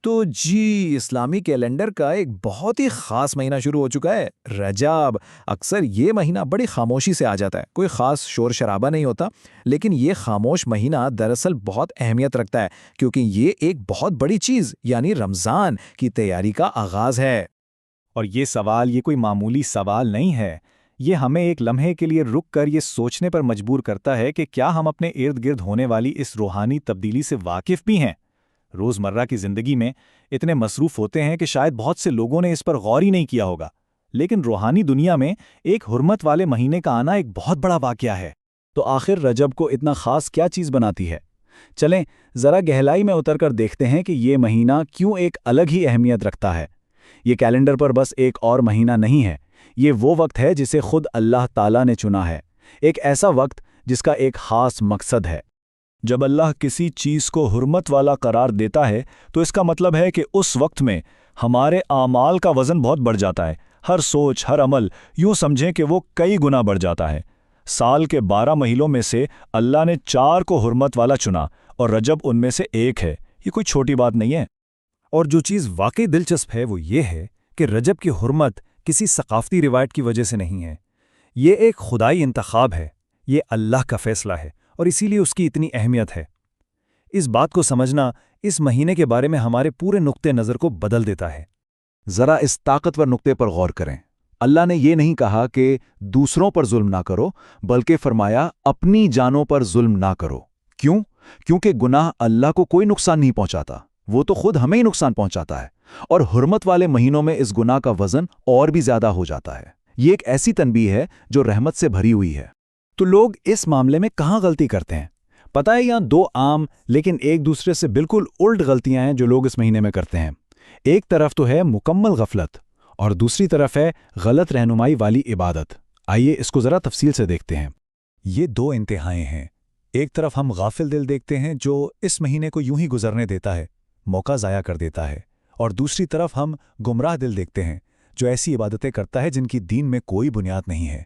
تو جی اسلامی کیلنڈر کا ایک بہت ہی خاص مہینہ شروع ہو چکا ہے، رجب۔ اکثر یہ مہینہ بڑی خاموشی سے آ جاتا ہے، کوئی خاص شور شرابہ نہیں ہوتا، لیکن یہ خاموش مہینہ دراصل بہت اہمیت رکھتا ہے، کیونکہ یہ ایک بہت بڑی چیز یعنی رمضان کی تیاری کا آغاز ہے۔ اور یہ کوئی معمولی سوال نہیں ہے، یہ ہمیں ایک لمحے کے لیے رک کر یہ سوچنے پر مجبور کرتا ہے کہ کیا ہم اپنے ارد گرد ہونے والی اس روحانی تبدیلی سے واقف بھی ہیں۔ روزمرہ کی زندگی میں اتنے مصروف ہوتے ہیں کہ شاید بہت سے لوگوں نے اس پر غور ہی نہیں کیا ہوگا، لیکن روحانی دنیا میں ایک حرمت والے مہینے کا آنا ایک بہت بڑا واقعہ ہے۔ تو آخر رجب کو اتنا خاص کیا چیز بناتی ہے؟ چلیں ذرا گہرائی میں اتر کر دیکھتے ہیں کہ یہ مہینہ کیوں ایک الگ ہی اہمیت رکھتا ہے۔ یہ کیلنڈر پر بس ایک اور مہینہ نہیں ہے، یہ وہ وقت ہے جسے خود اللہ تعالیٰ نے چنا ہے، ایک ایسا وقت جس کا ایک خاص مقصد ہے۔ جب اللہ کسی چیز کو حرمت والا قرار دیتا ہے تو اس کا مطلب ہے کہ اس وقت میں ہمارے اعمال کا وزن بہت بڑھ جاتا ہے، ہر سوچ، ہر عمل یوں سمجھیں کہ وہ کئی گنا بڑھ جاتا ہے۔ سال کے 12 مہینوں میں سے اللہ نے 4 کو حرمت والا چنا اور رجب ان میں سے ایک ہے، یہ کوئی چھوٹی بات نہیں ہے۔ اور جو چیز واقعی دلچسپ ہے وہ یہ ہے کہ رجب کی حرمت کسی ثقافتی روایت کی وجہ سے نہیں ہے، یہ ایک خدائی انتخاب ہے، یہ اللہ کا فیصلہ ہے اور اسی لیے اس کی اتنی اہمیت ہے۔ اس بات کو سمجھنا اس مہینے کے بارے میں ہمارے پورے نقطہ نظر کو بدل دیتا ہے۔ ذرا اس طاقتور نقطے پر غور کریں۔ اللہ نے یہ نہیں کہا کہ دوسروں پر ظلم نہ کرو، بلکہ فرمایا اپنی جانوں پر ظلم نہ کرو۔ کیوں؟ کیونکہ گناہ اللہ کو کوئی نقصان نہیں پہنچاتا، وہ تو خود ہمیں ہی نقصان پہنچاتا ہے، اور حرمت والے مہینوں میں اس گناہ کا وزن اور بھی زیادہ ہو جاتا ہے۔ یہ ایک ایسی تنبیہ ہے جو رحمت سے بھری ہوئی ہے۔ تو لوگ اس معاملے میں کہاں غلطی کرتے ہیں؟ پتہ ہے یہاں 2 عام لیکن ایک دوسرے سے بالکل الٹ غلطیاں ہیں جو لوگ اس مہینے میں کرتے ہیں۔ ایک طرف تو ہے مکمل غفلت اور دوسری طرف ہے غلط رہنمائی والی عبادت۔ آئیے اس کو ذرا تفصیل سے دیکھتے ہیں۔ یہ 2 انتہائیں ہیں، ایک طرف ہم غافل دل دیکھتے ہیں جو اس مہینے کو یوں ہی گزرنے دیتا ہے، موقع ضائع کر دیتا ہے، اور دوسری طرف ہم گمراہ دل دیکھتے ہیں جو ایسی عبادتیں کرتا ہے جن کی دین میں کوئی بنیاد نہیں ہے۔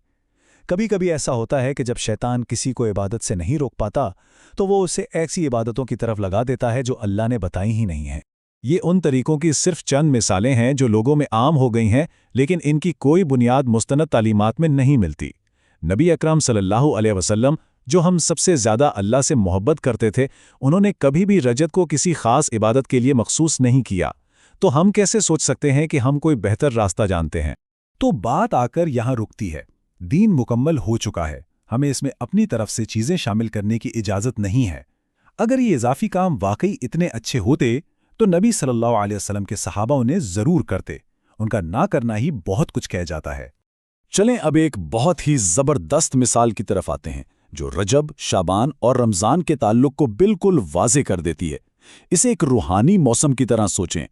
کبھی کبھی ایسا ہوتا ہے کہ جب شیطان کسی کو عبادت سے نہیں روک پاتا تو وہ اسے ایسی عبادتوں کی طرف لگا دیتا ہے جو اللہ نے بتائی ہی نہیں ہیں۔ یہ ان طریقوں کی صرف چند مثالیں ہیں جو لوگوں میں عام ہو گئی ہیں، لیکن ان کی کوئی بنیاد مستند تعلیمات میں نہیں ملتی۔ نبی اکرم صلی اللہ علیہ وسلم جو ہم سب سے زیادہ اللہ سے محبت کرتے تھے، انہوں نے کبھی بھی رجب کو کسی خاص عبادت کے لیے مخصوص نہیں کیا، تو ہم کیسے سوچ سکتے ہیں کہ ہم کوئی بہتر راستہ جانتے ہیں؟ تو بات آ کر یہاں رکتی ہے۔ دین مکمل ہو چکا ہے، ہمیں اس میں اپنی طرف سے چیزیں شامل کرنے کی اجازت نہیں ہے۔ اگر یہ اضافی کام واقعی اتنے اچھے ہوتے تو نبی صلی اللہ علیہ وسلم کے صحابہ انہیں ضرور کرتے، ان کا نہ کرنا ہی بہت کچھ کہہ جاتا ہے۔ چلیں اب ایک بہت ہی زبردست مثال کی طرف آتے ہیں جو رجب، شعبان اور رمضان کے تعلق کو بالکل واضح کر دیتی ہے۔ اسے ایک روحانی موسم کی طرح سوچیں،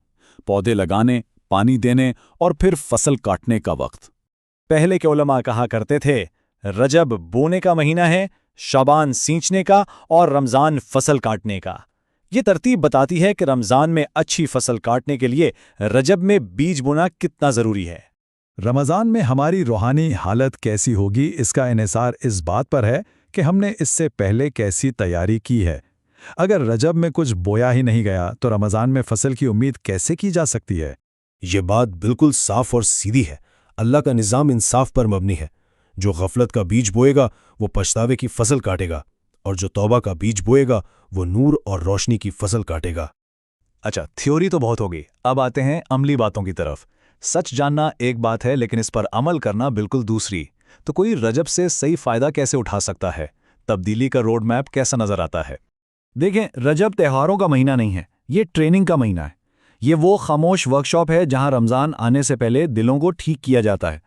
پودے لگانے، پانی دینے اور پھر فصل کاٹنے کا وقت۔ پہلے کے علماء کہا کرتے تھے رجب بونے کا مہینہ ہے، شعبان سینچنے کا اور رمضان فصل کاٹنے کا۔ یہ ترتیب بتاتی ہے کہ رمضان میں اچھی فصل کاٹنے کے لیے رجب میں بیج بونا کتنا ضروری ہے۔ رمضان میں ہماری روحانی حالت کیسی ہوگی اس کا انحصار اس بات پر ہے کہ ہم نے اس سے پہلے کیسی تیاری کی ہے۔ اگر رجب میں کچھ بویا ہی نہیں گیا تو رمضان میں فصل کی امید کیسے کی جا سکتی ہے؟ یہ بات بالکل صاف اور سیدھی ہے۔ اللہ کا نظام انصاف پر مبنی ہے۔ جو غفلت کا بیج بوئے گا وہ پچھتاوے کی فصل کاٹے گا، اور جو توبہ کا بیج بوئے گا وہ نور اور روشنی کی فصل کاٹے گا۔ اچھا، تھیوری تو بہت ہوگی، اب آتے ہیں عملی باتوں کی طرف۔ سچ جاننا ایک بات ہے لیکن اس پر عمل کرنا بالکل دوسری۔ تو کوئی رجب سے صحیح فائدہ کیسے اٹھا سکتا ہے؟ تبدیلی کا روڈ میپ کیسا نظر آتا ہے؟ دیکھیں، رجب تہواروں کا مہینہ نہیں ہے، یہ ٹریننگ کا مہینہ ہے۔ یہ وہ خاموش ورکشاپ ہے جہاں رمضان آنے سے پہلے دلوں کو ٹھیک کیا جاتا ہے۔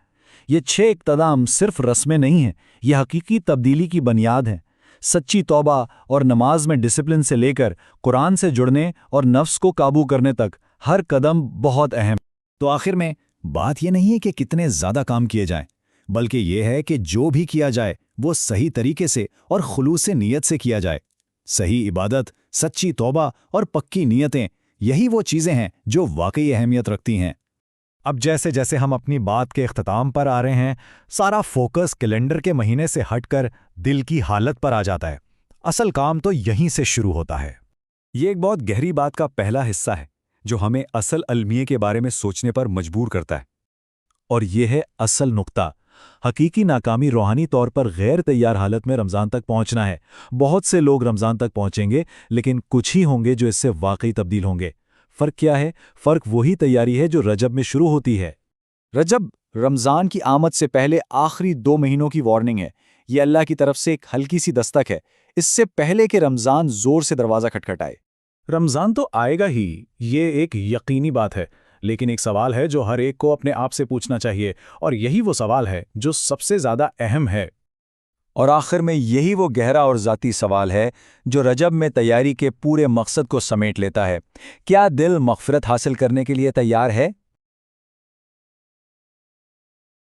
یہ 6 اقتدام صرف رسمیں نہیں ہیں، یہ حقیقی تبدیلی کی بنیاد ہیں۔ سچی توبہ اور نماز میں ڈسپلن سے لے کر قرآن سے جڑنے اور نفس کو قابو کرنے تک ہر قدم بہت اہم۔ تو آخر میں بات یہ نہیں ہے کہ کتنے زیادہ کام کیے جائیں، بلکہ یہ ہے کہ جو بھی کیا جائے وہ صحیح طریقے سے اور خلوص نیت سے کیا جائے۔ صحیح عبادت، سچی توبہ اور پکی نیتیں، یہی وہ چیزیں ہیں جو واقعی اہمیت رکھتی ہیں۔ اب جیسے جیسے ہم اپنی بات کے اختتام پر آ رہے ہیں، سارا فوکس کیلنڈر کے مہینے سے ہٹ کر دل کی حالت پر آ جاتا ہے۔ اصل کام تو یہیں سے شروع ہوتا ہے۔ یہ ایک بہت گہری بات کا پہلا حصہ ہے۔ جو ہمیں اصل المیے کے بارے میں سوچنے پر مجبور کرتا ہے۔ اور یہ ہے اصل نقطہ۔ حقیقی ناکامی روحانی طور پر غیر تیار حالت میں رمضان تک پہنچنا ہے۔ بہت سے لوگ رمضان تک پہنچیں گے، لیکن کچھ ہی ہوں گے جو اس سے واقعی تبدیل ہوں گے۔ فرق کیا ہے؟ فرق وہی تیاری ہے جو رجب میں شروع ہوتی ہے۔ رجب رمضان کی آمد سے پہلے آخری 2 مہینوں کی وارننگ ہے۔ یہ اللہ کی طرف سے ایک ہلکی سی دستک ہے، اس سے پہلے کہ رمضان زور سے دروازہ کھٹکھٹائے۔ رمضان تو آئے گا ہی، یہ ایک یقینی بات ہے، لیکن ایک سوال ہے جو ہر ایک کو اپنے آپ سے پوچھنا چاہیے، اور یہی وہ سوال ہے جو سب سے زیادہ اہم ہے۔ اور آخر میں یہی وہ گہرا اور ذاتی سوال ہے جو رجب میں تیاری کے پورے مقصد کو سمیٹ لیتا ہے۔ کیا دل مغفرت حاصل کرنے کے لیے تیار ہے؟